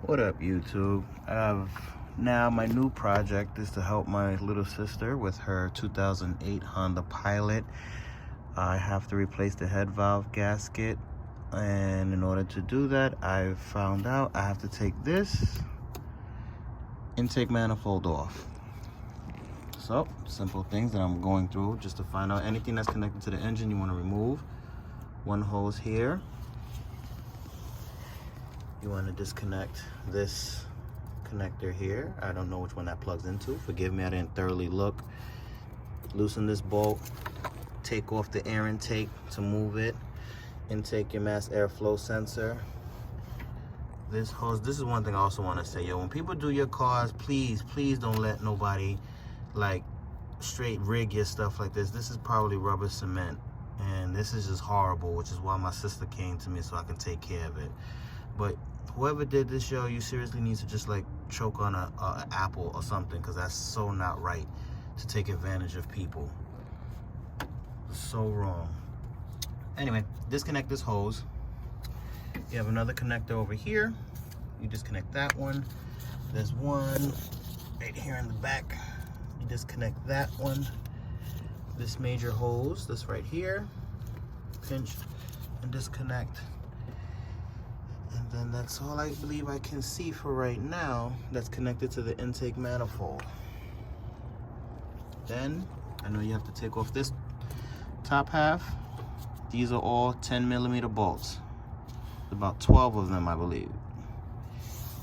What up, YouTube? Now my new project is to help my little sister with her 2008 Honda Pilot. I have to replace the head valve gasket, and in order to do that, I've found out I have to take this intake manifold off. So, simple things that I'm going through just to find out anything that's connected to the engine you want to remove. One hose here. You want to disconnect this connector here. I don't know which one that plugs into. Forgive me, I didn't thoroughly look. Loosen this bolt. Take off the air intake to move it. Intake your mass airflow sensor. This hose, this is one thing I also want to say, yo, when people do your cars, please don't let nobody like straight rig your stuff like this. This is probably rubber cement, and this is just horrible, which is why my sister came to me so I can take care of it. But whoever did this, yo, you seriously need to just like choke on a apple or something, because that's so not right to take advantage of people. So wrong. Anyway, disconnect this hose. You have another connector over here. You disconnect that one. There's one right here in the back. You disconnect that one. This major hose, this right here, pinch and disconnect. And then that's all I believe I can see for right now that's connected to the intake manifold. Then I know you have to take off this top half. These are all 10mm bolts. About 12 of them, I believe.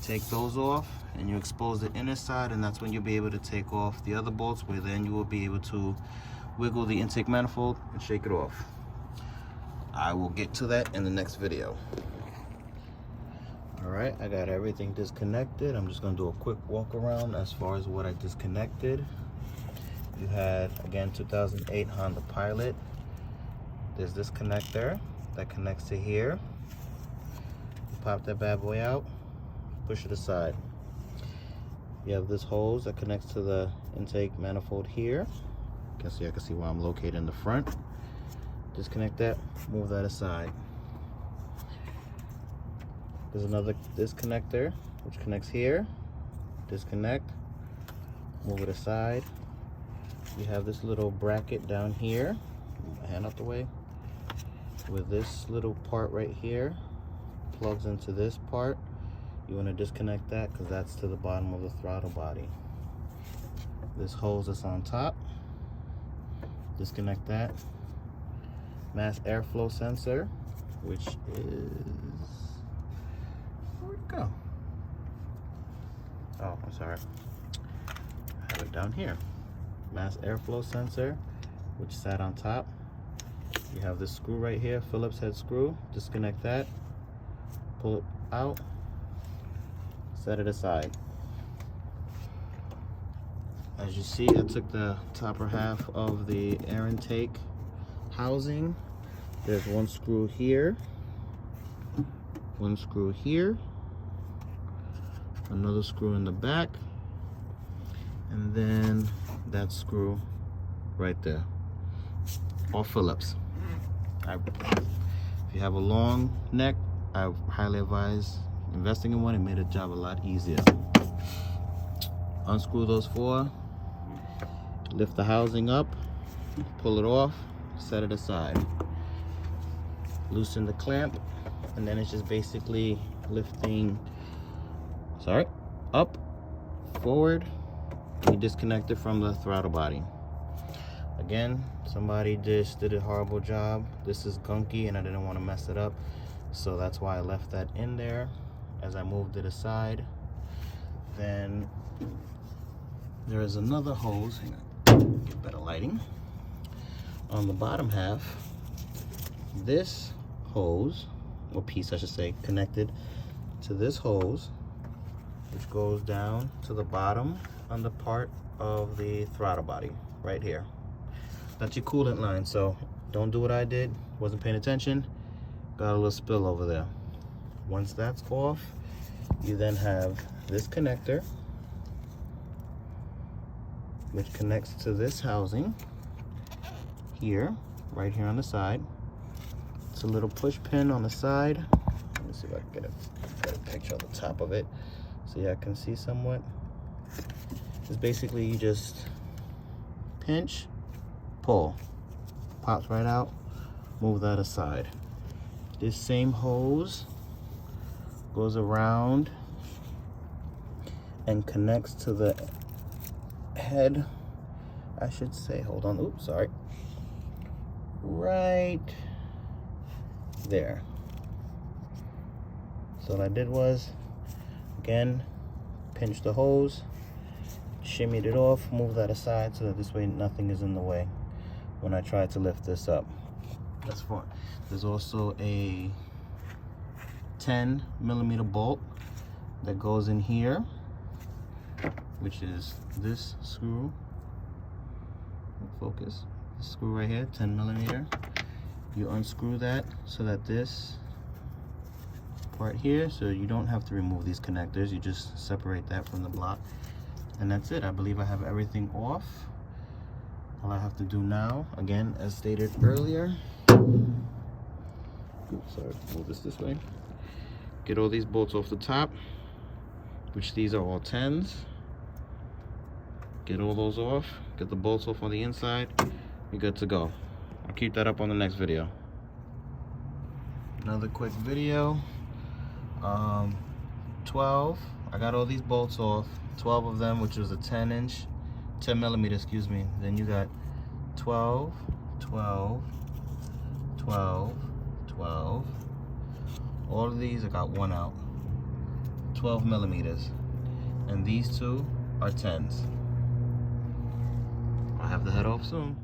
Take those off and you expose the inner side, and that's when you'll be able to take off the other bolts, where then you will be able to wiggle the intake manifold and shake it off. I will get to that in the next video. Alright, I got everything disconnected. I'm just going to do a quick walk around as far as what I disconnected. You had, again, 2008 Honda Pilot. There's this connector that connects to here. You pop that bad boy out, push it aside. You have this hose that connects to the intake manifold here. I can see where I'm located in the front. Disconnect that, move that aside. There's another disconnector which connects here. Disconnect, move it aside. You have this little bracket down here. Move my hand out the way. With this little part right here, plugs into this part. You want to disconnect that because that's to the bottom of the throttle body. This hose that's on top, disconnect that. Mass airflow sensor, which is, where'd it go? Oh, I'm sorry. I have it down here. Mass airflow sensor, which sat on top. You have this screw right here, Phillips head screw. Disconnect that, pull it out, set it aside. As you see, I took the topper half of the air intake housing. There's one screw here, one screw here, another screw in the back, and then that screw right there. All Phillips. If you have a long neck, I highly advise investing in one. It made the job a lot easier. Unscrew those four, lift the housing up, pull it off, set it aside. Loosen the clamp, and then it's just basically lifting, up, forward, and you disconnect it from the throttle body. Again, somebody just did a horrible job. This is gunky and I didn't want to mess it up, so that's why I left that in there. As I moved it aside, then there is another hose. Hang on, get better lighting. On the bottom half, this hose, or piece I should say, connected to this hose, which goes down to the bottom on the part of the throttle body right here. That's your coolant line, so don't do what I did. Wasn't paying attention, got a little spill over there. Once that's off, you then have this connector, which connects to this housing here, right here on the side. It's a little push pin on the side. Let me see if I can get a picture of the top of it so y'all can see somewhat. It's basically you just pinch, pull, pops right out, move that aside. This same hose goes around and connects to the head, I should say. Hold on, oops, sorry. Right there. So what I did was, again, pinch the hose, shimmied it off, move that aside so that this way nothing is in the way when I try to lift this up. That's fine. There's also a 10mm bolt that goes in here, which is this screw. Focus. This screw right here, 10mm. You unscrew that so that this part here, so you don't have to remove these connectors, you just separate that from the block, and that's it. I believe I have everything off. All I have to do now, again, as stated earlier, oops, sorry, move this way, get all these bolts off the top, which these are all 10s. Get all those off, get the bolts off on the inside, you're good to go. I'll keep that up on the next video. Another quick video. 12, I got all these bolts off, 12 of them, which was a 10mm, excuse me. Then you got 12, 12, 12, 12. All of these, I got one out, 12mm. And these two are 10s. I'll have the head off soon.